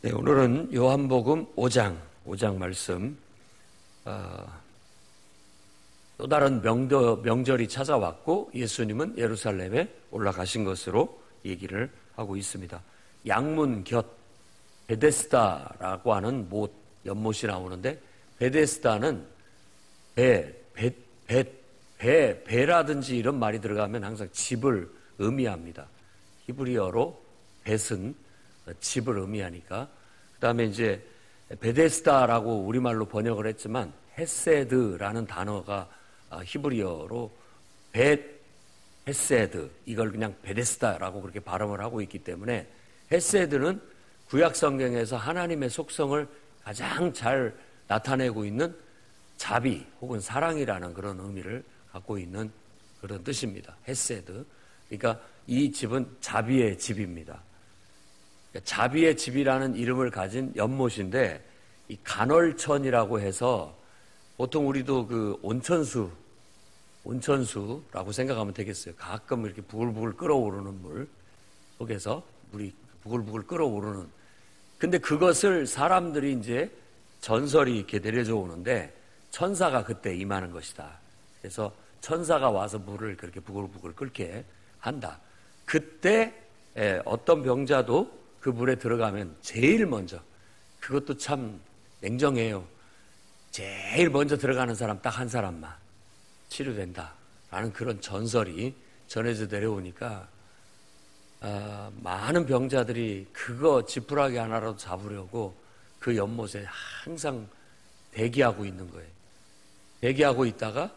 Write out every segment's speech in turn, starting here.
네, 오늘은 요한복음 5장 말씀. 또 다른 명절이 찾아왔고 예수님은 예루살렘에 올라가신 것으로 얘기를 하고 있습니다. 양문 곁 베데스다라고 하는 연못이 나오는데, 베데스다는 배라든지 이런 말이 들어가면 항상 집을 의미합니다. 히브리어로 벳은 집을 의미하니까. 그 다음에 이제 베데스다라고 우리말로 번역을 했지만 헤세드라는 단어가 히브리어로 헤세드, 이걸 그냥 베데스다라고 그렇게 발음을 하고 있기 때문에, 헤세드는 구약 성경에서 하나님의 속성을 가장 잘 나타내고 있는 자비 혹은 사랑이라는 그런 의미를 갖고 있는 그런 뜻입니다. 헤세드. 그러니까 이 집은 자비의 집입니다. 자비의 집이라는 이름을 가진 연못인데, 이 간월천이라고 해서 보통 우리도 그 온천수라고 생각하면 되겠어요. 가끔 이렇게 부글부글 끓어오르는 물 속에서 물이 부글부글 끓어오르는. 근데 그것을 사람들이 이제 전설이 이렇게 내려져 오는데, 천사가 그때 임하는 것이다. 그래서 천사가 와서 물을 그렇게 부글부글 끓게 한다. 그때 어떤 병자도 그 물에 들어가면 제일 먼저, 그것도 참 냉정해요. 제일 먼저 들어가는 사람 딱 한 사람만 치료된다라는 그런 전설이 전해져 내려오니까 많은 병자들이 그거 지푸라기 하나라도 잡으려고 그 연못에 항상 대기하고 있는 거예요. 대기하고 있다가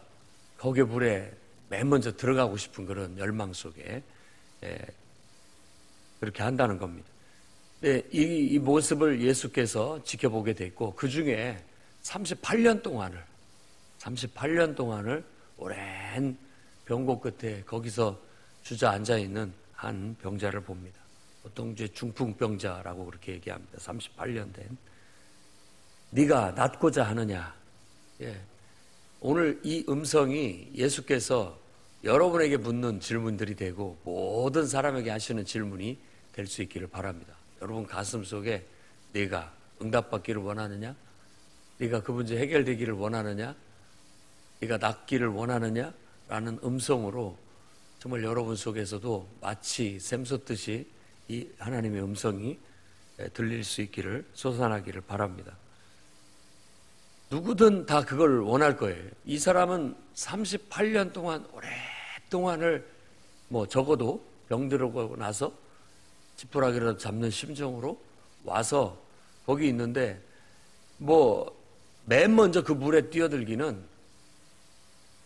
거기 물에 맨 먼저 들어가고 싶은 그런 열망 속에 그렇게 한다는 겁니다. 네, 이 모습을 예수께서 지켜보게 됐고, 그 중에 38년 동안을 오랜 병고 끝에 거기서 주저앉아 있는 한 병자를 봅니다. 보통 이제 중풍병자라고 그렇게 얘기합니다. 38년 된. 네가 낫고자 하느냐? 예. 오늘 이 음성이 예수께서 여러분에게 묻는 질문들이 되고 모든 사람에게 하시는 질문이 될 수 있기를 바랍니다. 여러분 가슴 속에 네가 응답받기를 원하느냐? 네가 그 문제 해결되기를 원하느냐? 네가 낫기를 원하느냐? 라는 음성으로 정말 여러분 속에서도 마치 샘솟듯이 이 하나님의 음성이 들릴 수 있기를, 솟아나기를 바랍니다. 누구든 다 그걸 원할 거예요. 이 사람은 38년 동안 오랫동안을 적어도 병들고 나서 지푸라기라도 잡는 심정으로 와서 거기 있는데, 맨 먼저 그 물에 뛰어들기는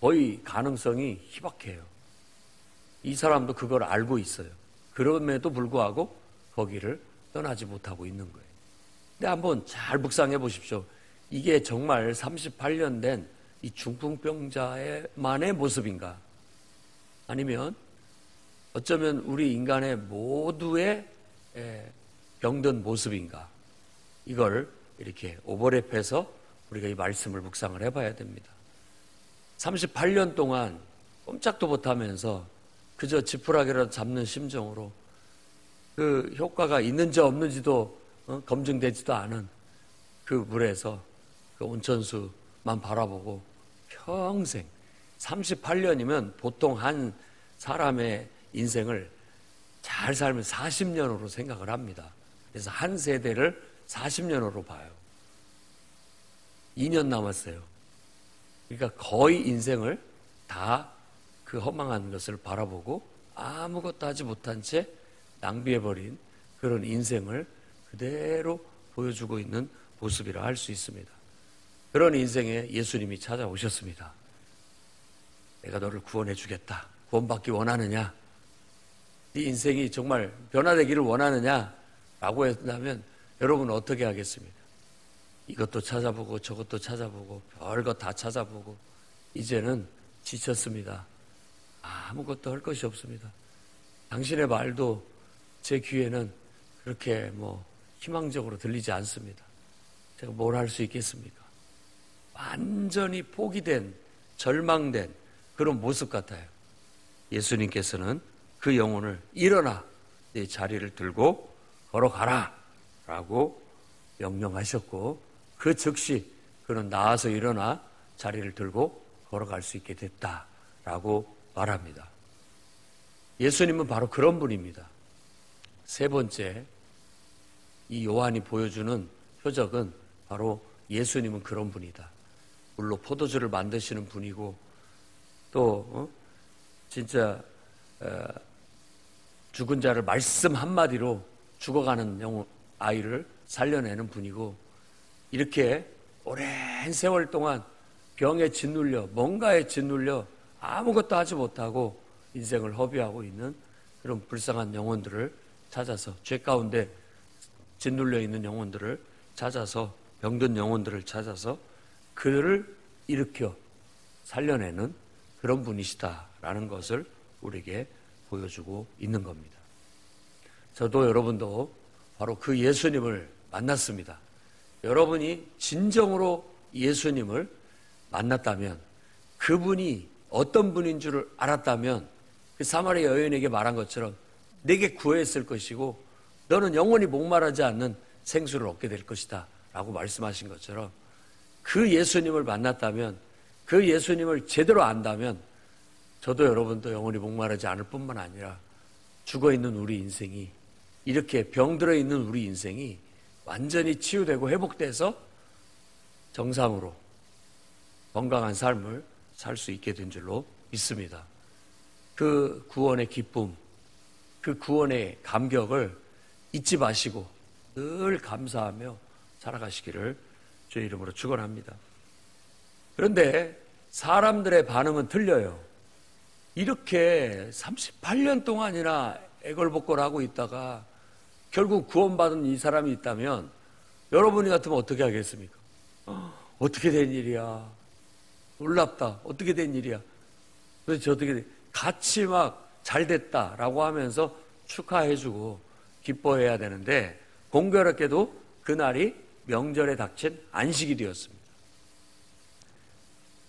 거의 가능성이 희박해요. 이 사람도 그걸 알고 있어요. 그럼에도 불구하고 거기를 떠나지 못하고 있는 거예요. 근데 한번 잘 묵상해 보십시오. 이게 정말 38년 된 이 중풍병자만의 모습인가? 아니면 어쩌면 우리 인간의 모두의 병든 모습인가? 이걸 이렇게 오버랩해서 우리가 이 말씀을 묵상을 해봐야 됩니다. 38년 동안 꼼짝도 못하면서 그저 지푸라기라도 잡는 심정으로, 그 효과가 있는지 없는지도 검증되지도 않은 그 물에서 그 온천수만 바라보고 평생, 38년이면 보통 한 사람의 인생을 잘 살면 40년으로 생각을 합니다. 그래서 한 세대를 40년으로 봐요. 2년 남았어요. 그러니까 거의 인생을 다 그 허망한 것을 바라보고 아무것도 하지 못한 채 낭비해버린 그런 인생을 그대로 보여주고 있는 모습이라 할 수 있습니다. 그런 인생에 예수님이 찾아오셨습니다. 내가 너를 구원해 주겠다. 구원받기 원하느냐? 네 인생이 정말 변화되기를 원하느냐? 라고 했다면 여러분은 어떻게 하겠습니까? 이것도 찾아보고 저것도 찾아보고 별것 다 찾아보고 이제는 지쳤습니다. 아무것도 할 것이 없습니다. 당신의 말도 제 귀에는 그렇게 희망적으로 들리지 않습니다. 제가 뭘 할 수 있겠습니까? 완전히 포기된, 절망된 그런 모습 같아요. 예수님께서는 그 영혼을 일어나 내 자리를 들고 걸어가라 라고 명령하셨고 그 즉시 그는 나와서 일어나 자리를 들고 걸어갈 수 있게 됐다라고 말합니다. 예수님은 바로 그런 분입니다. 세 번째, 이 요한이 보여주는 표적은 바로 예수님은 그런 분이다. 물로 포도주를 만드시는 분이고 또 진짜 죽은 자를 말씀 한마디로 죽어가는 아이를 살려내는 분이고 이렇게 오랜 세월 동안 병에 짓눌려 뭔가에 짓눌려 아무것도 하지 못하고 인생을 허비하고 있는 그런 불쌍한 영혼들을 찾아서 죄 가운데 짓눌려 있는 영혼들을 찾아서 병든 영혼들을 찾아서 그들을 일으켜 살려내는 그런 분이시다라는 것을 우리에게 보여주고 있는 겁니다. 저도 여러분도 바로 그 예수님을 만났습니다. 여러분이 진정으로 예수님을 만났다면 그분이 어떤 분인 줄을 알았다면 그 사마리아 여인에게 말한 것처럼 내게 구했을 것이고 너는 영원히 목마르지 않는 생수를 얻게 될 것이다 라고 말씀하신 것처럼 그 예수님을 만났다면 그 예수님을 제대로 안다면 저도 여러분도 영원히 목마르지 않을 뿐만 아니라 죽어있는 우리 인생이 이렇게 병들어 있는 우리 인생이 완전히 치유되고 회복돼서 정상으로 건강한 삶을 살 수 있게 된 줄로 믿습니다. 그 구원의 기쁨, 그 구원의 감격을 잊지 마시고 늘 감사하며 살아가시기를 주의 이름으로 축원합니다. 그런데 사람들의 반응은 틀려요. 이렇게 38년 동안이나 애걸복걸하고 있다가 결국 구원받은 이 사람이 있다면 여러분이 같으면 어떻게 하겠습니까? 어떻게 된 일이야? 놀랍다. 어떻게 된 일이야? 도대체 어떻게 돼? 같이 막 잘 됐다라고 하면서 축하해주고 기뻐해야 되는데 공교롭게도 그날이 명절에 닥친 안식일이었습니다.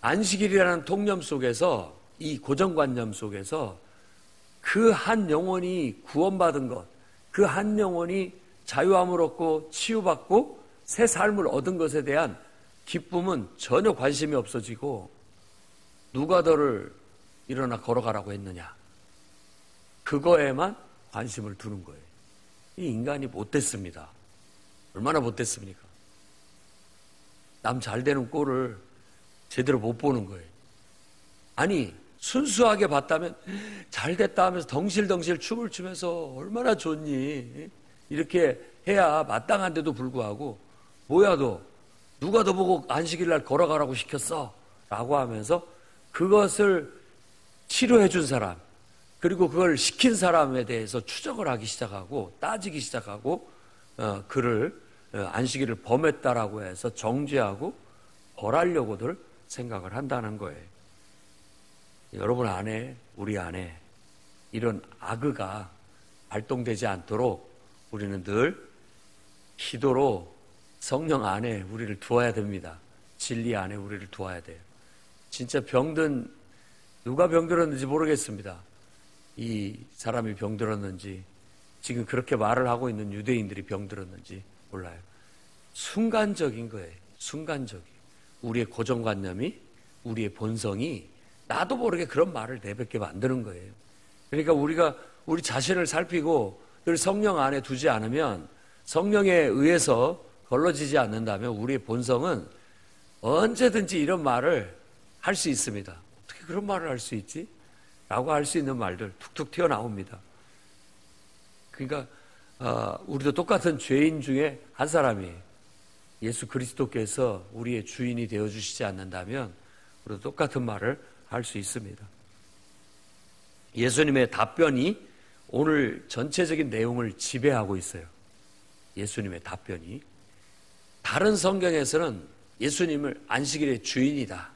안식일이라는 통념 속에서 이 고정관념 속에서 그 한 영혼이 구원받은 것, 그 한 영혼이 자유함을 얻고 치유받고 새 삶을 얻은 것에 대한 기쁨은 전혀 관심이 없어지고 누가 너를 일어나 걸어가라고 했느냐 그거에만 관심을 두는 거예요. 이 인간이 못됐습니다. 얼마나 못됐습니까? 남 잘 되는 꼴을 제대로 못 보는 거예요. 아니 순수하게 봤다면 잘 됐다 하면서 덩실덩실 춤을 추면서 얼마나 좋니 이렇게 해야 마땅한데도 불구하고 뭐야 너 누가 너 보고 안식일 날 걸어가라고 시켰어 라고 하면서 그것을 치료해 준 사람 그리고 그걸 시킨 사람에 대해서 추적을 하기 시작하고 따지기 시작하고 그를 안식일을 범했다라고 해서 정죄하고 벌하려고들 생각을 한다는 거예요. 여러분 안에 우리 안에 이런 악의가 발동되지 않도록 우리는 늘 기도로 성령 안에 우리를 두어야 됩니다. 진리 안에 우리를 두어야 돼요. 진짜 병든 누가 병들었는지 모르겠습니다. 이 사람이 병들었는지 지금 그렇게 말을 하고 있는 유대인들이 병들었는지 몰라요. 순간적인 거예요. 순간적인. 우리의 고정관념이 우리의 본성이 나도 모르게 그런 말을 내뱉게 만드는 거예요. 그러니까 우리가 우리 자신을 살피고 늘 성령 안에 두지 않으면 성령에 의해서 걸러지지 않는다면 우리의 본성은 언제든지 이런 말을 할 수 있습니다. 어떻게 그런 말을 할 수 있지? 라고 할 수 있는 말들 툭툭 튀어나옵니다. 그러니까 우리도 똑같은 죄인 중에 한 사람이에요. 예수 그리스도께서 우리의 주인이 되어주시지 않는다면 우리도 똑같은 말을 할 수 있습니다. 예수님의 답변이 오늘 전체적인 내용을 지배하고 있어요. 예수님의 답변이. 다른 성경에서는 예수님을 안식일의 주인이다.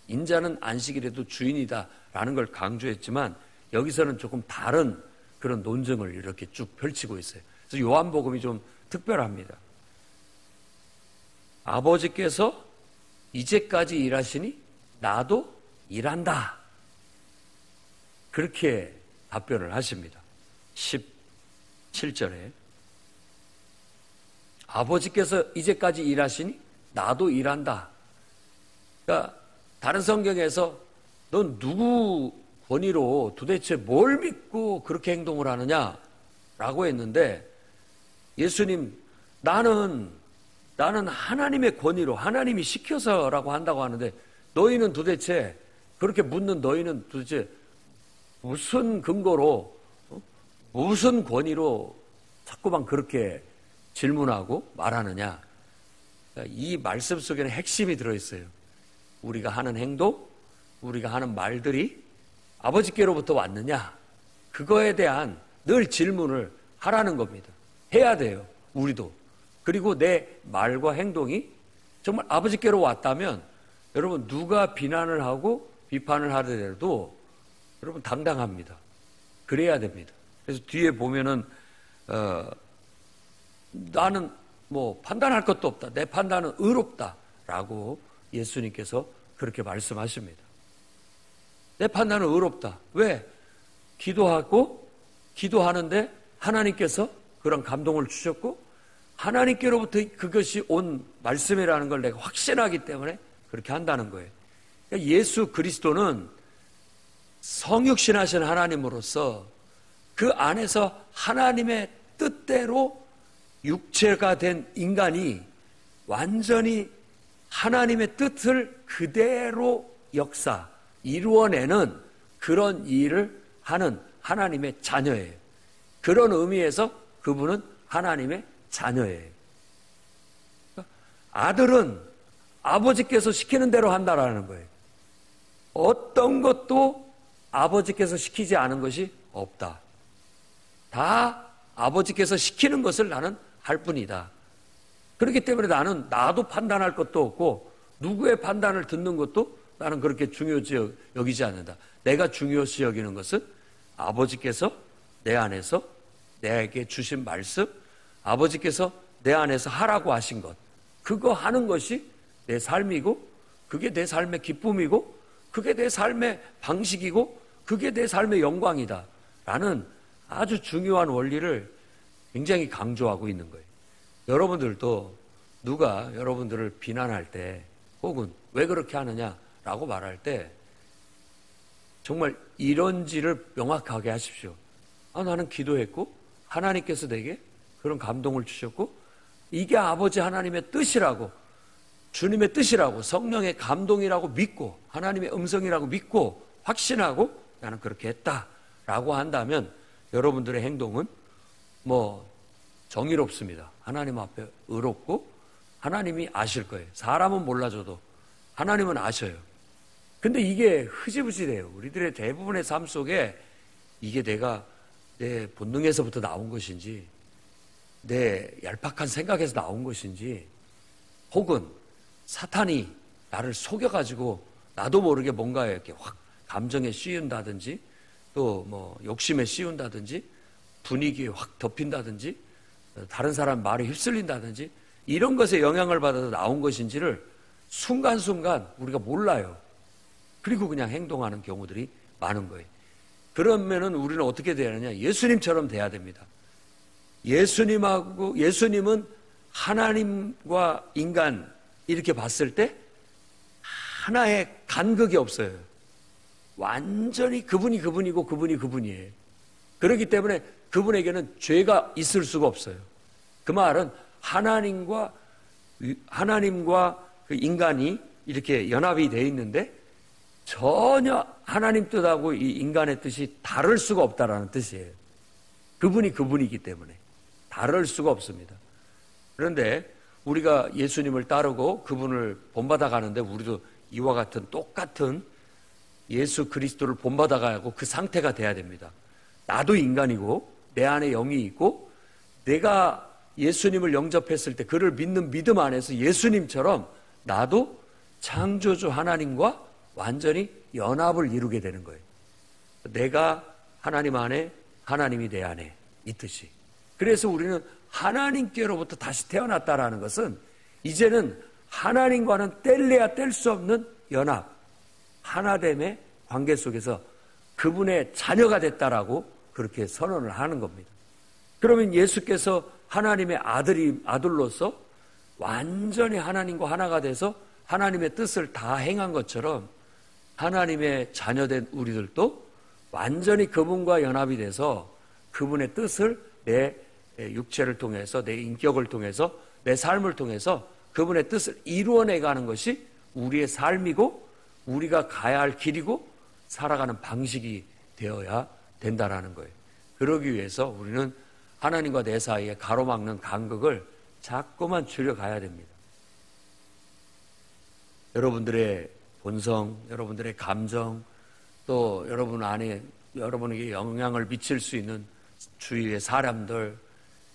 인자는 안식일에도 주인이다 라는 걸 강조했지만 여기서는 조금 다른 그런 논증을 이렇게 쭉 펼치고 있어요. 그래서 요한복음이 좀 특별합니다. 아버지께서 이제까지 일하시니 나도 일한다. 그렇게 답변을 하십니다. 17절에 아버지께서 이제까지 일하시니 나도 일한다. 그러니까 다른 성경에서 넌 누구 권위로 도대체 뭘 믿고 그렇게 행동을 하느냐라고 했는데, 예수님, 나는 하나님의 권위로, 하나님이 시켜서라고 한다고 하는데, 너희는 도대체, 그렇게 묻는 너희는 도대체 무슨 근거로, 무슨 권위로 자꾸만 그렇게 질문하고 말하느냐. 이 말씀 속에는 핵심이 들어있어요. 우리가 하는 행동, 우리가 하는 말들이 아버지께로부터 왔느냐, 그거에 대한 늘 질문을 하라는 겁니다. 해야 돼요, 우리도. 그리고 내 말과 행동이 정말 아버지께로 왔다면 여러분, 누가 비난을 하고 비판을 하더라도 여러분 당당합니다. 그래야 됩니다. 그래서 뒤에 보면은 나는 뭐 판단할 것도 없다, 내 판단은 의롭다라고 예수님께서 그렇게 말씀하십니다. 내 판단은 의롭다. 왜? 기도하는데 하나님께서 그런 감동을 주셨고, 하나님께로부터 그것이 온 말씀이라는 걸 내가 확신하기 때문에 그렇게 한다는 거예요. 그러니까 예수 그리스도는 성육신하신 하나님으로서 그 안에서 하나님의 뜻대로 육체가 된 인간이 완전히 하나님의 뜻을 그대로 이루어내는 그런 일을 하는 하나님의 자녀예요. 그런 의미에서 그분은 하나님의 자녀예요. 아들은 아버지께서 시키는 대로 한다라는 거예요. 어떤 것도 아버지께서 시키지 않은 것이 없다. 다 아버지께서 시키는 것을 나는 할 뿐이다. 그렇기 때문에 나도 판단할 것도 없고 누구의 판단을 듣는 것도 나는 그렇게 중요시 여기지 않는다. 내가 중요시 여기는 것은 아버지께서 내 안에서 내게 주신 말씀, 아버지께서 내 안에서 하라고 하신 것, 그거 하는 것이 내 삶이고, 그게 내 삶의 기쁨이고, 그게 내 삶의 방식이고, 그게 내 삶의 영광이다 라는 아주 중요한 원리를 굉장히 강조하고 있는 거예요. 여러분들도 누가 여러분들을 비난할 때, 혹은 왜 그렇게 하느냐라고 말할 때 정말 이런지를 명확하게 하십시오. 나는 기도했고 하나님께서 내게 그런 감동을 주셨고, 이게 아버지 하나님의 뜻이라고, 주님의 뜻이라고, 성령의 감동이라고 믿고, 하나님의 음성이라고 믿고 확신하고 나는 그렇게 했다라고 한다면 여러분들의 행동은 정의롭습니다. 하나님 앞에 의롭고 하나님이 아실 거예요. 사람은 몰라줘도 하나님은 아셔요. 근데 이게 흐지부지돼요. 우리들의 대부분의 삶 속에 이게 내가 내 본능에서부터 나온 것인지, 내 얄팍한 생각에서 나온 것인지, 혹은 사탄이 나를 속여가지고 나도 모르게 뭔가 이렇게 확 감정에 씌운다든지, 또 욕심에 씌운다든지, 분위기에 확 덮인다든지, 다른 사람 말에 휩쓸린다든지, 이런 것에 영향을 받아서 나온 것인지를 순간순간 우리가 몰라요. 그리고 그냥 행동하는 경우들이 많은 거예요. 그러면은 우리는 어떻게 되느냐? 예수님처럼 돼야 됩니다. 예수님은 하나님과 인간 이렇게 봤을 때 하나의 간극이 없어요. 완전히 그분이 그분이고 그분이 그분이에요. 그렇기 때문에 그분에게는 죄가 있을 수가 없어요. 그 말은 하나님과 그 인간이 이렇게 연합이 되어 있는데 전혀 하나님 뜻하고 이 인간의 뜻이 다를 수가 없다라는 뜻이에요. 그분이 그분이기 때문에 다를 수가 없습니다. 그런데 우리가 예수님을 따르고 그분을 본받아 가는데 우리도 이와 같은 똑같은 예수 그리스도를 본받아 가고 그 상태가 돼야 됩니다. 나도 인간이고 내 안에 영이 있고, 내가 예수님을 영접했을 때 그를 믿는 믿음 안에서 예수님처럼 나도 창조주 하나님과 완전히 연합을 이루게 되는 거예요. 내가 하나님 안에, 하나님이 내 안에, 이 뜻이. 그래서 우리는 하나님께로부터 다시 태어났다라는 것은 이제는 하나님과는 뗄래야 뗄 수 없는 연합, 하나됨의 관계 속에서 그분의 자녀가 됐다라고 그렇게 선언을 하는 겁니다. 그러면 예수께서 하나님의 아들로서 완전히 하나님과 하나가 돼서 하나님의 뜻을 다 행한 것처럼 하나님의 자녀된 우리들도 완전히 그분과 연합이 돼서 그분의 뜻을 내 육체를 통해서, 내 인격을 통해서, 내 삶을 통해서 그분의 뜻을 이루어내가는 것이 우리의 삶이고 우리가 가야 할 길이고 살아가는 방식이 되어야 된다라는 거예요. 그러기 위해서 우리는 하나님과 내 사이에 가로막는 간극을 자꾸만 줄여가야 됩니다. 여러분들의 본성, 여러분들의 감정, 또 여러분 안에 여러분에게 영향을 미칠 수 있는 주위의 사람들,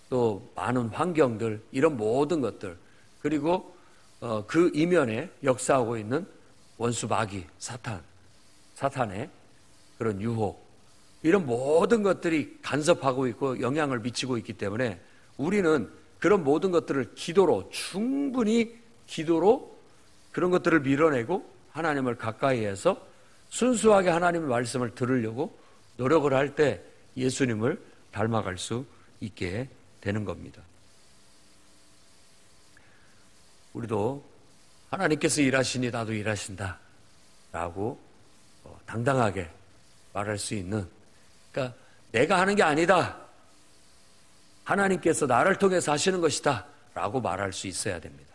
또 많은 환경들, 이런 모든 것들, 그리고 그 이면에 역사하고 있는 원수 마귀, 사탄의 그런 유혹, 이런 모든 것들이 간섭하고 있고 영향을 미치고 있기 때문에 우리는 그런 모든 것들을 충분히 기도로 그런 것들을 밀어내고 하나님을 가까이 해서 순수하게 하나님의 말씀을 들으려고 노력을 할 때 예수님을 닮아갈 수 있게 되는 겁니다. 우리도 하나님께서 일하시니 나도 일하신다 라고 당당하게 말할 수 있는, 그러니까 내가 하는 게 아니다, 하나님께서 나를 통해서 하시는 것이다 라고 말할 수 있어야 됩니다.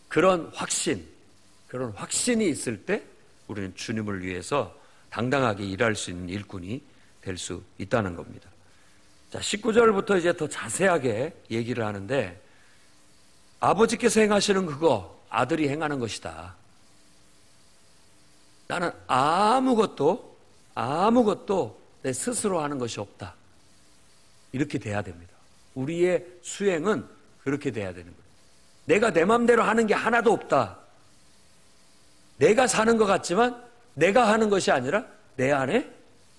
그런 확신이 있을 때 우리는 주님을 위해서 당당하게 일할 수 있는 일꾼이 될 수 있다는 겁니다. 자, 19절부터 이제 더 자세하게 얘기를 하는데, 아버지께서 행하시는 그거 아들이 행하는 것이다. 나는 아무것도 내 스스로 하는 것이 없다. 이렇게 돼야 됩니다. 우리의 수행은 그렇게 돼야 되는 거예요. 내가 내 마음대로 하는 게 하나도 없다. 내가 사는 것 같지만 내가 하는 것이 아니라 내 안에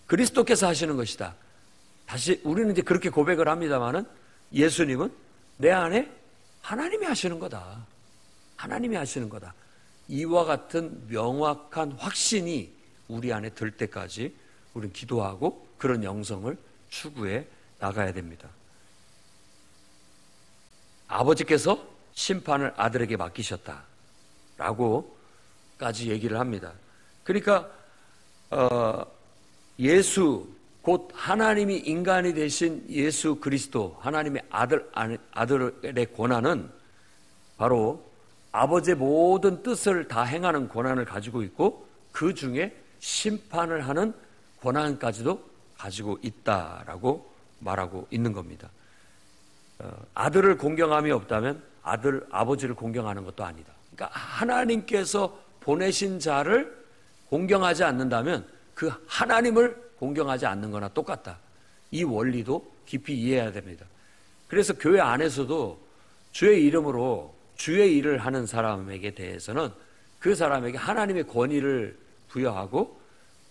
그리스도께서 하시는 것이다. 다시 우리는 이제 그렇게 고백을 합니다만은 예수님은 내 안에 하나님이 하시는 거다. 하나님이 하시는 거다. 이와 같은 명확한 확신이 우리 안에 들 때까지 우리는 기도하고 그런 영성을 추구해 나가야 됩니다. 아버지께서 심판을 아들에게 맡기셨다라고까지 얘기를 합니다. 그러니까 예수, 곧 하나님이 인간이 되신 예수 그리스도, 하나님의 아들의 권한은 바로 아버지의 모든 뜻을 다 행하는 권한을 가지고 있고, 그 중에 심판을 하는 권한까지도 가지고 있다라고 말하고 있는 겁니다. 아들을 공경함이 없다면 아버지를 공경하는 것도 아니다. 그러니까 하나님께서 보내신 자를 공경하지 않는다면 그 하나님을 공경하지 않는 거나 똑같다. 이 원리도 깊이 이해해야 됩니다. 그래서 교회 안에서도 주의 이름으로 주의 일을 하는 사람에게 대해서는 그 사람에게 하나님의 권위를 부여하고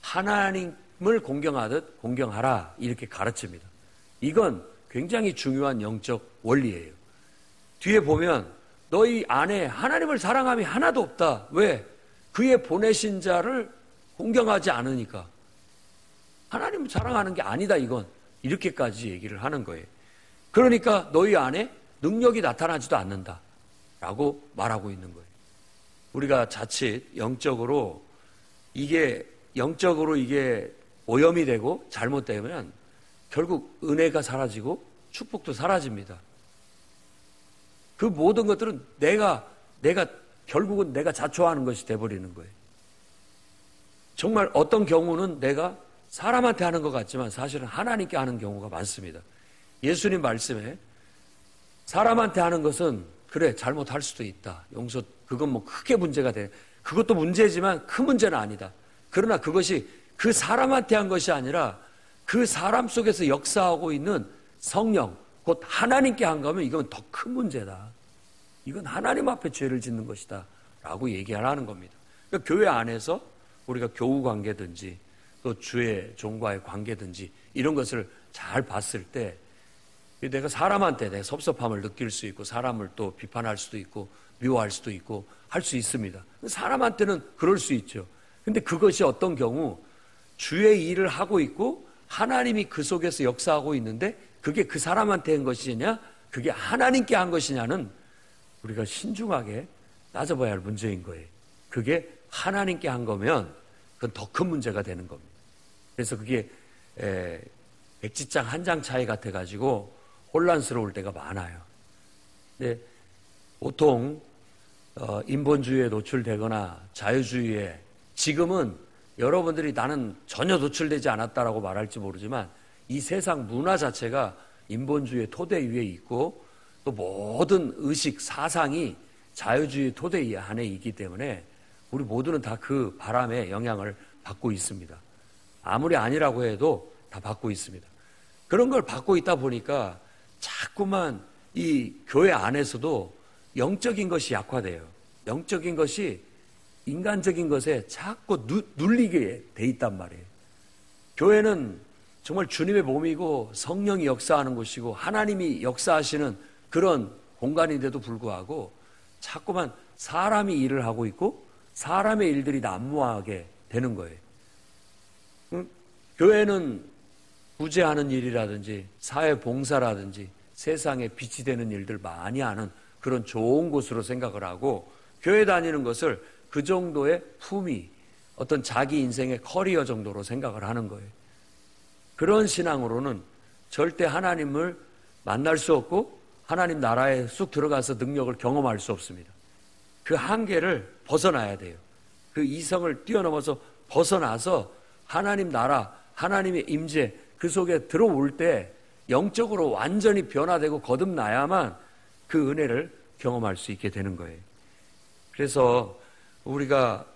하나님을 공경하듯 공경하라, 이렇게 가르칩니다. 이건 굉장히 중요한 영적 원리예요. 뒤에 보면 너희 안에 하나님을 사랑함이 하나도 없다. 왜? 그의 보내신 자를 공경하지 않으니까. 하나님을 사랑하는 게 아니다, 이건. 이렇게까지 얘기를 하는 거예요. 그러니까 너희 안에 능력이 나타나지도 않는다 라고 말하고 있는 거예요. 우리가 자칫 영적으로 이게 오염이 되고 잘못되면 결국 은혜가 사라지고 축복도 사라집니다. 그 모든 것들은 결국은 내가 자초하는 것이 돼버리는 거예요. 정말 어떤 경우는 내가 사람한테 하는 것 같지만 사실은 하나님께 하는 경우가 많습니다. 예수님 말씀에 사람한테 하는 것은 그래, 잘못할 수도 있다. 그건 뭐 크게 문제가 돼. 그것도 문제지만 큰 문제는 아니다. 그러나 그것이 그 사람한테 한 것이 아니라 그 사람 속에서 역사하고 있는 성령, 곧 하나님께 한 거면 이건 더 큰 문제다. 이건 하나님 앞에 죄를 짓는 것이다 라고 얘기하라는 겁니다. 그러니까 교회 안에서 우리가 교우 관계든지 또 주의 종과의 관계든지 이런 것을 잘 봤을 때 내가 사람한테 내 섭섭함을 느낄 수 있고 사람을 또 비판할 수도 있고 미워할 수도 있고 할 수 있습니다. 사람한테는 그럴 수 있죠. 근데 그것이 어떤 경우 주의 일을 하고 있고 하나님이 그 속에서 역사하고 있는데 그게 그 사람한테 한 것이냐, 그게 하나님께 한 것이냐는 우리가 신중하게 따져봐야 할 문제인 거예요. 그게 하나님께 한 거면 그건 더 큰 문제가 되는 겁니다. 그래서 그게 백지장 한 장 차이 같아가지고 혼란스러울 때가 많아요. 근데 보통 인본주의에 노출되거나 자유주의에, 지금은 여러분들이 나는 전혀 노출되지 않았다라고 말할지 모르지만 이 세상 문화 자체가 인본주의의 토대 위에 있고 또 모든 의식, 사상이 자유주의 토대 안에 있기 때문에 우리 모두는 다 그 바람에 영향을 받고 있습니다. 아무리 아니라고 해도 다 받고 있습니다. 그런 걸 받고 있다 보니까 자꾸만 이 교회 안에서도 영적인 것이 약화돼요. 영적인 것이 인간적인 것에 자꾸 눌리게 돼 있단 말이에요. 교회는 정말 주님의 몸이고 성령이 역사하는 곳이고 하나님이 역사하시는 그런 공간인데도 불구하고 자꾸만 사람이 일을 하고 있고 사람의 일들이 난무하게 되는 거예요. 교회는 구제하는 일이라든지 사회봉사라든지 세상에 빛이 되는 일들 많이 하는 그런 좋은 곳으로 생각을 하고 교회 다니는 것을 그 정도의 품위, 어떤 자기 인생의 커리어 정도로 생각을 하는 거예요. 그런 신앙으로는 절대 하나님을 만날 수 없고 하나님 나라에 쑥 들어가서 능력을 경험할 수 없습니다. 그 한계를 벗어나야 돼요. 그 이성을 뛰어넘어서 벗어나서 하나님 나라, 하나님의 임재 그 속에 들어올 때 영적으로 완전히 변화되고 거듭나야만 그 은혜를 경험할 수 있게 되는 거예요. 그래서 우리가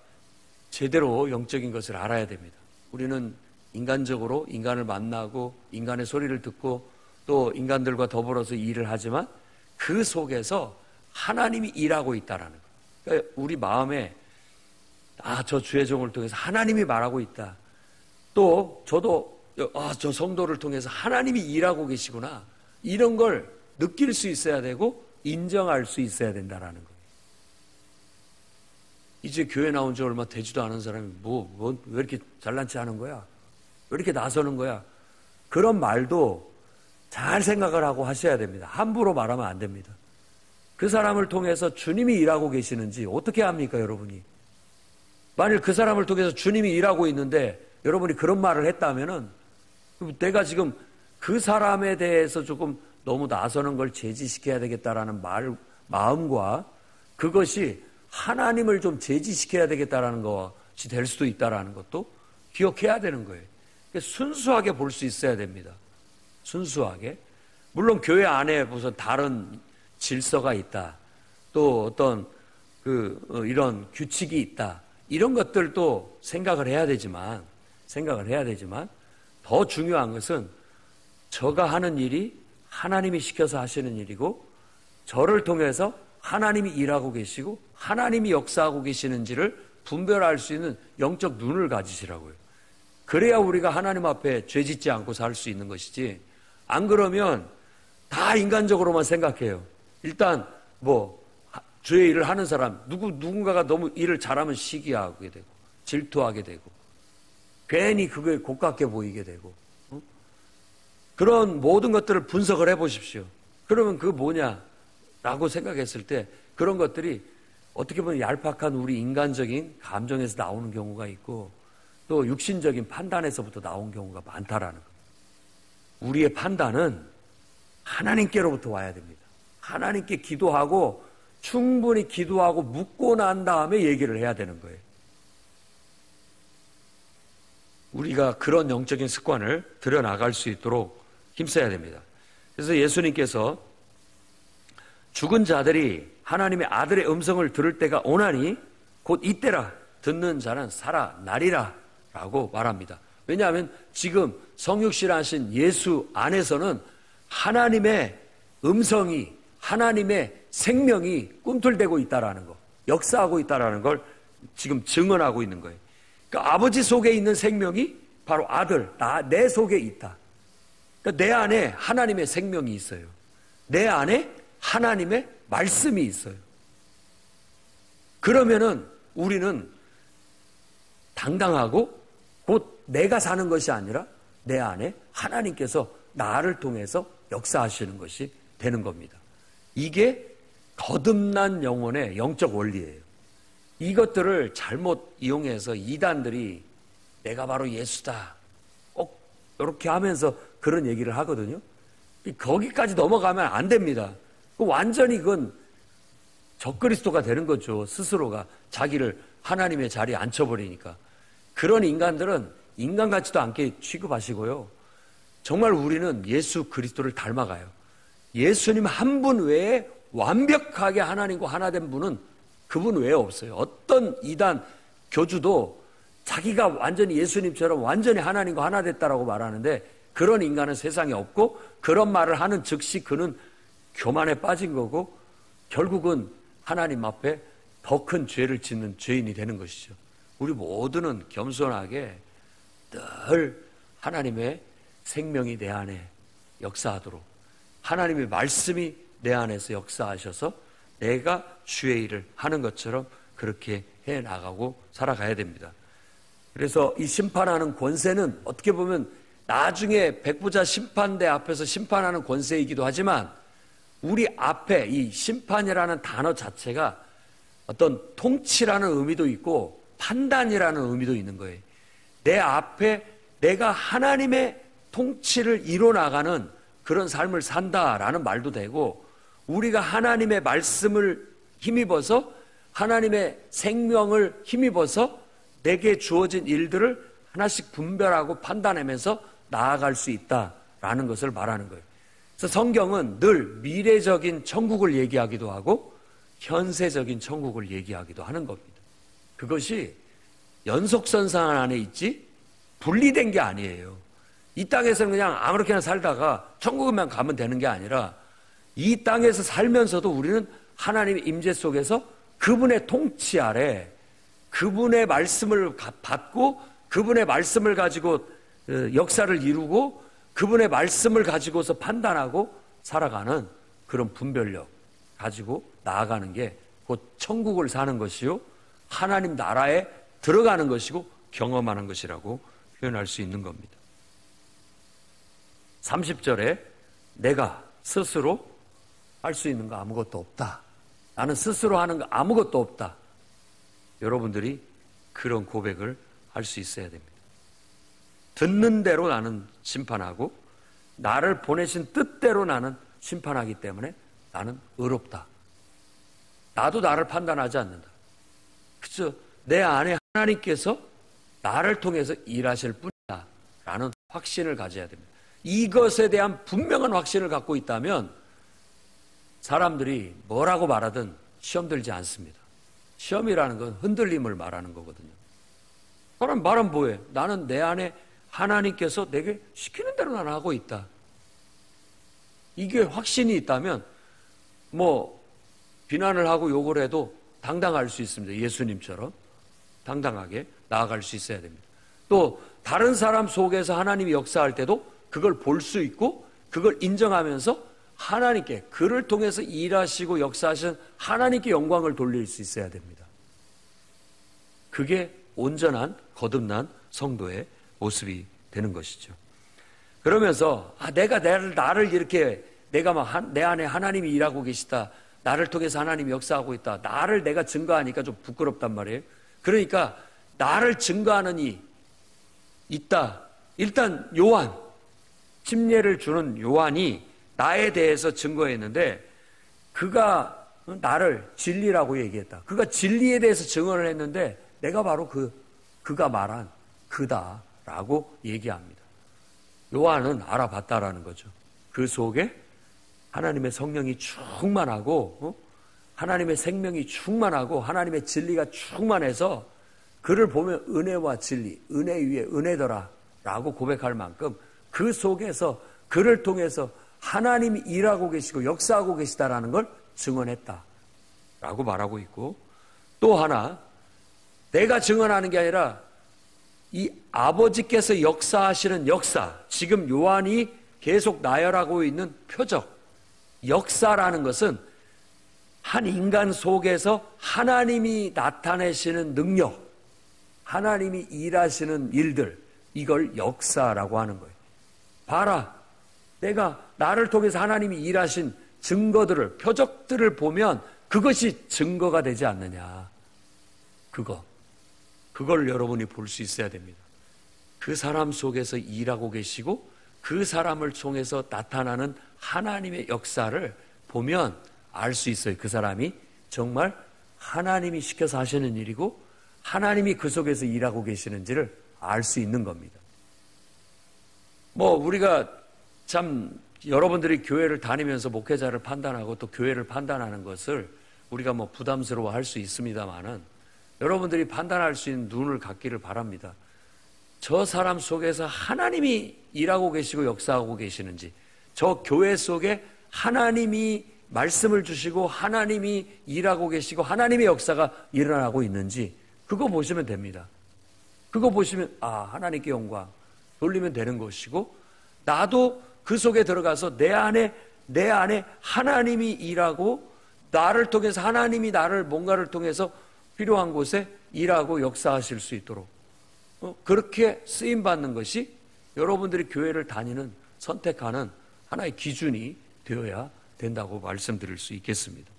제대로 영적인 것을 알아야 됩니다. 우리는 인간적으로 인간을 만나고 인간의 소리를 듣고 또 인간들과 더불어서 일을 하지만 그 속에서 하나님이 일하고 있다라는 거예요. 그러니까 우리 마음에 저 주의 종을 통해서 하나님이 말하고 있다. 또 저도 저 성도를 통해서 하나님이 일하고 계시구나. 이런 걸 느낄 수 있어야 되고 인정할 수 있어야 된다라는 거예요. 이제 교회 나온 지 얼마 되지도 않은 사람이 왜 이렇게 잘난 체 하는 거야? 왜 이렇게 나서는 거야? 그런 말도 잘 생각을 하고 하셔야 됩니다. 함부로 말하면 안 됩니다. 그 사람을 통해서 주님이 일하고 계시는지 어떻게 합니까, 여러분이? 만일 그 사람을 통해서 주님이 일하고 있는데 여러분이 그런 말을 했다면은 내가 지금 그 사람에 대해서 조금 너무 나서는 걸 제지시켜야 되겠다라는 마음과 그것이 하나님을 좀 제지시켜야 되겠다라는 것이 될 수도 있다라는 것도 기억해야 되는 거예요. 순수하게 볼 수 있어야 됩니다. 순수하게. 물론 교회 안에 무슨 다른 질서가 있다. 또 어떤 이런 규칙이 있다. 이런 것들도 생각을 해야 되지만 더 중요한 것은 저가 하는 일이 하나님이 시켜서 하시는 일이고 저를 통해서 하나님이 일하고 계시고 하나님이 역사하고 계시는지를 분별할 수 있는 영적 눈을 가지시라고요. 그래야 우리가 하나님 앞에 죄 짓지 않고 살 수 있는 것이지, 안 그러면 다 인간적으로만 생각해요. 일단 주의 일을 하는 사람 누군가가 너무 일을 잘하면 시기하게 되고 질투하게 되고 괜히 그거에 고깝게 보이게 되고 그런 모든 것들을 분석을 해보십시오. 그러면 그거 뭐냐라고 생각했을 때 그런 것들이 어떻게 보면 얄팍한 우리 인간적인 감정에서 나오는 경우가 있고 또 육신적인 판단에서부터 나온 경우가 많다라는 거예요. 우리의 판단은 하나님께로부터 와야 됩니다. 하나님께 기도하고 충분히 기도하고 묻고 난 다음에 얘기를 해야 되는 거예요. 우리가 그런 영적인 습관을 들여나갈 수 있도록 힘써야 됩니다. 그래서 예수님께서 죽은 자들이 하나님의 아들의 음성을 들을 때가 오나니 곧 이때라 듣는 자는 살아나리라 라고 말합니다. 왜냐하면 지금 성육신하신 예수 안에서는 하나님의 음성이 하나님의 생명이 꿈틀대고 있다라는 거, 역사하고 있다라는 걸 지금 증언하고 있는 거예요. 그러니까 아버지 속에 있는 생명이 바로 아들, 내 속에 있다. 그러니까 내 안에 하나님의 생명이 있어요. 내 안에 하나님의 말씀이 있어요. 그러면은 우리는 당당하고 곧 내가 사는 것이 아니라 내 안에 하나님께서 나를 통해서 역사하시는 것이 되는 겁니다. 이게 거듭난 영혼의 영적 원리예요. 이것들을 잘못 이용해서 이단들이 내가 바로 예수다, 꼭 이렇게 하면서 그런 얘기를 하거든요. 거기까지 넘어가면 안 됩니다. 완전히 그건 적그리스도가 되는 거죠. 스스로가 자기를 하나님의 자리에 앉혀버리니까. 그런 인간들은 인간 같지도 않게 취급하시고요. 정말 우리는 예수 그리스도를 닮아가요. 예수님 한 분 외에 완벽하게 하나님과 하나 된 분은 그분 외에 없어요. 어떤 이단 교주도 자기가 완전히 예수님처럼 완전히 하나님과 하나 됐다라고 말하는데, 그런 인간은 세상에 없고, 그런 말을 하는 즉시 그는 교만에 빠진 거고 결국은 하나님 앞에 더 큰 죄를 짓는 죄인이 되는 것이죠. 우리 모두는 겸손하게 늘 하나님의 생명이 내 안에 역사하도록, 하나님의 말씀이 내 안에서 역사하셔서 내가 주의 일을 하는 것처럼 그렇게 해나가고 살아가야 됩니다. 그래서 이 심판하는 권세는 어떻게 보면 나중에 백부자 심판대 앞에서 심판하는 권세이기도 하지만, 우리 앞에 이 심판이라는 단어 자체가 어떤 통치라는 의미도 있고 판단이라는 의미도 있는 거예요. 내 앞에 내가 하나님의 통치를 이뤄나가는 그런 삶을 산다라는 말도 되고, 우리가 하나님의 말씀을 힘입어서 하나님의 생명을 힘입어서 내게 주어진 일들을 하나씩 분별하고 판단하면서 나아갈 수 있다라는 것을 말하는 거예요. 그래서 성경은 늘 미래적인 천국을 얘기하기도 하고 현세적인 천국을 얘기하기도 하는 겁니다. 그것이 연속선상 안에 있지 분리된 게 아니에요. 이 땅에서는 그냥 아무렇게나 살다가 천국에만 가면 되는 게 아니라, 이 땅에서 살면서도 우리는 하나님의 임재 속에서 그분의 통치 아래 그분의 말씀을 받고 그분의 말씀을 가지고 역사를 이루고 그분의 말씀을 가지고서 판단하고 살아가는 그런 분별력 가지고 나아가는 게 곧 천국을 사는 것이요, 하나님 나라에 들어가는 것이고 경험하는 것이라고 표현할 수 있는 겁니다. 30절에 내가 스스로 할 수 있는 거 아무것도 없다. 나는 스스로 하는 거 아무것도 없다. 여러분들이 그런 고백을 할 수 있어야 됩니다. 듣는 대로 나는 심판하고 나를 보내신 뜻대로 나는 심판하기 때문에 나는 의롭다. 나도 나를 판단하지 않는다. 그죠? 내 안에 하나님께서 나를 통해서 일하실 뿐이다 라는 확신을 가져야 됩니다. 이것에 대한 분명한 확신을 갖고 있다면 사람들이 뭐라고 말하든 시험 들지 않습니다. 시험이라는 건 흔들림을 말하는 거거든요. 사람 말은 뭐예요? 나는 내 안에 하나님께서 내게 시키는 대로 나는 하고 있다. 이게 확신이 있다면 뭐 비난을 하고 욕을 해도 당당할 수 있습니다. 예수님처럼 당당하게 나아갈 수 있어야 됩니다. 또 다른 사람 속에서 하나님이 역사할 때도 그걸 볼 수 있고 그걸 인정하면서 하나님께, 그를 통해서 일하시고 역사하신 하나님께 영광을 돌릴 수 있어야 됩니다. 그게 온전한 거듭난 성도의 모습이 되는 것이죠. 그러면서 내가 나를 이렇게 내가 막 내 안에 하나님이 일하고 계시다, 나를 통해서 하나님이 역사하고 있다, 나를 내가 증거하니까 좀 부끄럽단 말이에요. 그러니까 나를 증거하는 이 있다. 일단 요한, 침례를 주는 요한이 나에 대해서 증거했는데 그가 나를 진리라고 얘기했다. 그가 진리에 대해서 증언을 했는데 내가 바로 그가 말한 그다라고 얘기합니다. 요한은 알아봤다라는 거죠. 그 속에 하나님의 성령이 충만하고 하나님의 생명이 충만하고 하나님의 진리가 충만해서 그를 보면 은혜와 진리, 은혜 위에 은혜더라 라고 고백할 만큼 그 속에서 그를 통해서 하나님이 일하고 계시고 역사하고 계시다라는 걸 증언했다라고 말하고 있고, 또 하나 내가 증언하는 게 아니라 이 아버지께서 역사하시는 역사, 지금 요한이 계속 나열하고 있는 표적, 역사라는 것은 한 인간 속에서 하나님이 나타내시는 능력, 하나님이 일하시는 일들, 이걸 역사라고 하는 거예요. 봐라, 내가 나를 통해서 하나님이 일하신 증거들을, 표적들을 보면 그것이 증거가 되지 않느냐. 그걸 여러분이 볼 수 있어야 됩니다. 그 사람 속에서 일하고 계시고 그 사람을 통해서 나타나는 하나님의 역사를 보면 알 수 있어요. 그 사람이 정말 하나님이 시켜서 하시는 일이고 하나님이 그 속에서 일하고 계시는지를 알 수 있는 겁니다. 우리가 참 여러분들이 교회를 다니면서 목회자를 판단하고 또 교회를 판단하는 것을 우리가 부담스러워 할 수 있습니다만은 여러분들이 판단할 수 있는 눈을 갖기를 바랍니다. 저 사람 속에서 하나님이 일하고 계시고 역사하고 계시는지, 저 교회 속에 하나님이 말씀을 주시고 하나님이 일하고 계시고 하나님의 역사가 일어나고 있는지 그거 보시면 됩니다. 그거 보시면 하나님께 영광 돌리면 되는 것이고, 나도 그 속에 들어가서 내 안에 하나님이 일하고 나를 통해서 하나님이 나를 뭔가를 통해서 필요한 곳에 일하고 역사하실 수 있도록 그렇게 쓰임받는 것이 여러분들이 교회를 다니는, 선택하는 하나의 기준이 되어야 된다고 말씀드릴 수 있겠습니다.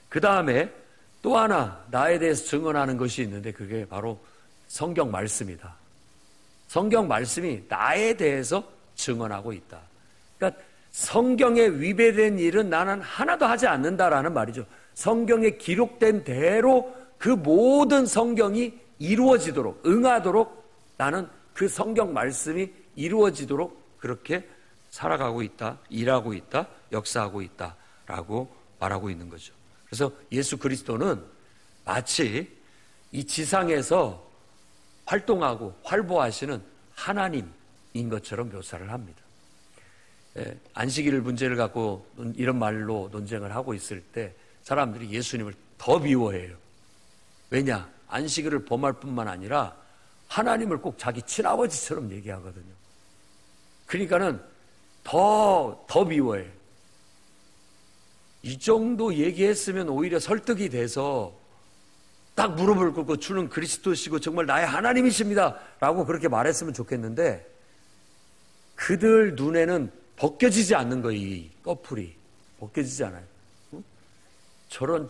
그 다음에 또 하나 나에 대해서 증언하는 것이 있는데 그게 바로 성경 말씀이다. 성경 말씀이 나에 대해서 증언하고 있다. 그러니까 성경에 위배된 일은 나는 하나도 하지 않는다라는 말이죠. 성경에 기록된 대로 그 모든 성경이 이루어지도록, 응하도록 나는 그 성경 말씀이 이루어지도록 그렇게 살아가고 있다, 일하고 있다, 역사하고 있다라고 말하고 있는 거죠. 그래서 예수 그리스도는 마치 이 지상에서 활동하고 활보하시는 하나님인 것처럼 묘사를 합니다. 안식일 문제를 갖고 이런 말로 논쟁을 하고 있을 때 사람들이 예수님을 더 미워해요. 왜냐? 안식일을 범할 뿐만 아니라 하나님을 꼭 자기 친아버지처럼 얘기하거든요. 그러니까는 더 미워해. 이 정도 얘기했으면 오히려 설득이 돼서 딱 무릎을 꿇고 주는 그리스도시고 정말 나의 하나님이십니다 라고 그렇게 말했으면 좋겠는데 그들 눈에는 벗겨지지 않는 거예요. 이 꺼풀이 벗겨지지 않아요. 저런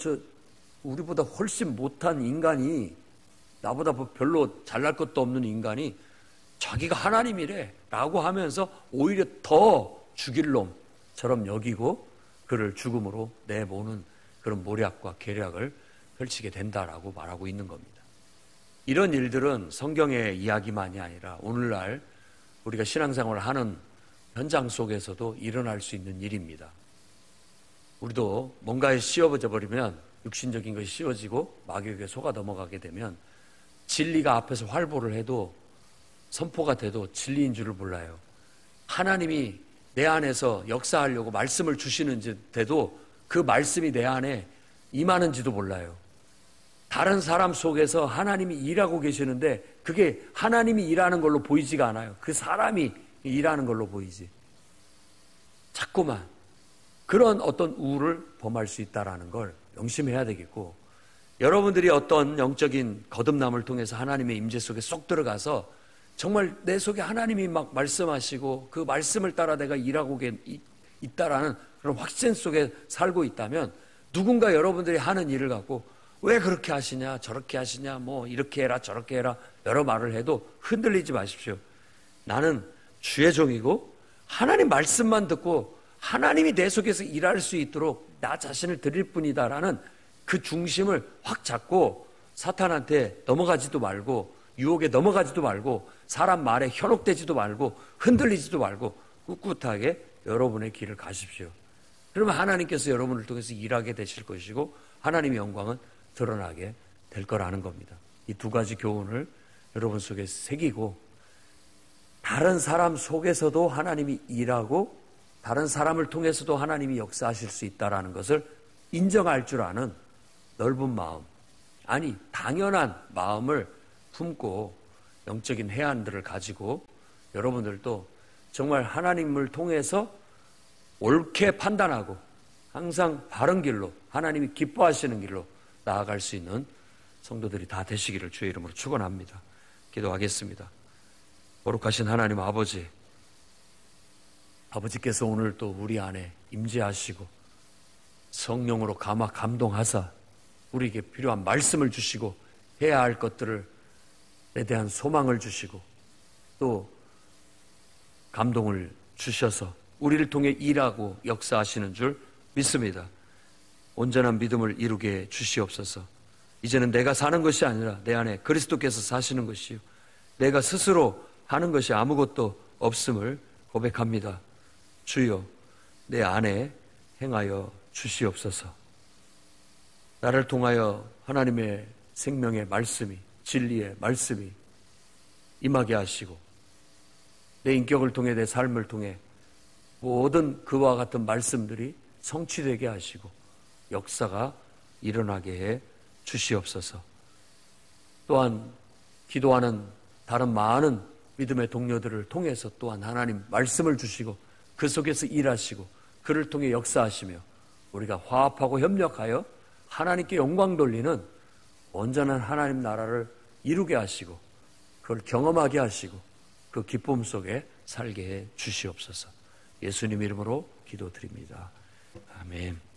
우리보다 훨씬 못한 인간이, 나보다 별로 잘날 것도 없는 인간이 자기가 하나님이래 라고 하면서 오히려 더 죽일 놈처럼 여기고 그를 죽음으로 내모는 그런 모략과 계략을 펼치게 된다라고 말하고 있는 겁니다. 이런 일들은 성경의 이야기만이 아니라 오늘날 우리가 신앙생활을 하는 현장 속에서도 일어날 수 있는 일입니다. 우리도 뭔가에 씌워져 버리면, 육신적인 것이 씌워지고 마귀에게 속아 넘어가게 되면 진리가 앞에서 활보를 해도, 선포가 돼도 진리인 줄을 몰라요. 하나님이 내 안에서 역사하려고 말씀을 주시는데도 그 말씀이 내 안에 임하는지도 몰라요. 다른 사람 속에서 하나님이 일하고 계시는데 그게 하나님이 일하는 걸로 보이지가 않아요. 그 사람이 일하는 걸로 보이지. 자꾸만 그런 어떤 우를 범할 수 있다는 걸 명심해야 되겠고, 여러분들이 어떤 영적인 거듭남을 통해서 하나님의 임재 속에 쏙 들어가서 정말 내 속에 하나님이 막 말씀하시고 그 말씀을 따라 내가 일하고 있다라는 그런 확신 속에 살고 있다면 누군가 여러분들이 하는 일을 갖고 왜 그렇게 하시냐, 저렇게 하시냐, 이렇게 해라 저렇게 해라 여러 말을 해도 흔들리지 마십시오. 나는 주의 종이고 하나님 말씀만 듣고 하나님이 내 속에서 일할 수 있도록 나 자신을 드릴 뿐이다라는 그 중심을 확 잡고 사탄한테 넘어가지도 말고 유혹에 넘어가지도 말고 사람 말에 현혹되지도 말고 흔들리지도 말고 꿋꿋하게 여러분의 길을 가십시오. 그러면 하나님께서 여러분을 통해서 일하게 되실 것이고 하나님의 영광은 드러나게 될 거라는 겁니다. 이 두 가지 교훈을 여러분 속에 새기고 다른 사람 속에서도 하나님이 일하고 다른 사람을 통해서도 하나님이 역사하실 수 있다는 것을 인정할 줄 아는 넓은 마음, 아니 당연한 마음을 품고 영적인 해안들을 가지고 여러분들도 정말 하나님을 통해서 옳게 판단하고 항상 바른 길로 하나님이 기뻐하시는 길로 나아갈 수 있는 성도들이 다 되시기를 주의 이름으로 축원합니다. 기도하겠습니다. 거룩하신 하나님 아버지, 아버지께서 오늘 또 우리 안에 임재하시고 성령으로 감동하사 우리에게 필요한 말씀을 주시고 해야 할 것들에 대한 소망을 주시고 또 감동을 주셔서 우리를 통해 일하고 역사하시는 줄 믿습니다. 온전한 믿음을 이루게 주시옵소서. 이제는 내가 사는 것이 아니라 내 안에 그리스도께서 사시는 것이요 내가 스스로 하는 것이 아무것도 없음을 고백합니다. 주여 내 안에 행하여 주시옵소서. 나를 통하여 하나님의 생명의 말씀이 진리의 말씀이 임하게 하시고 내 인격을 통해 내 삶을 통해 모든 그와 같은 말씀들이 성취되게 하시고 역사가 일어나게 해 주시옵소서. 또한 기도하는 다른 많은 믿음의 동료들을 통해서 또한 하나님 말씀을 주시고 그 속에서 일하시고 그를 통해 역사하시며 우리가 화합하고 협력하여 하나님께 영광 돌리는 온전한 하나님 나라를 이루게 하시고 그걸 경험하게 하시고 그 기쁨 속에 살게 해 주시옵소서. 예수님 이름으로 기도드립니다. 아멘.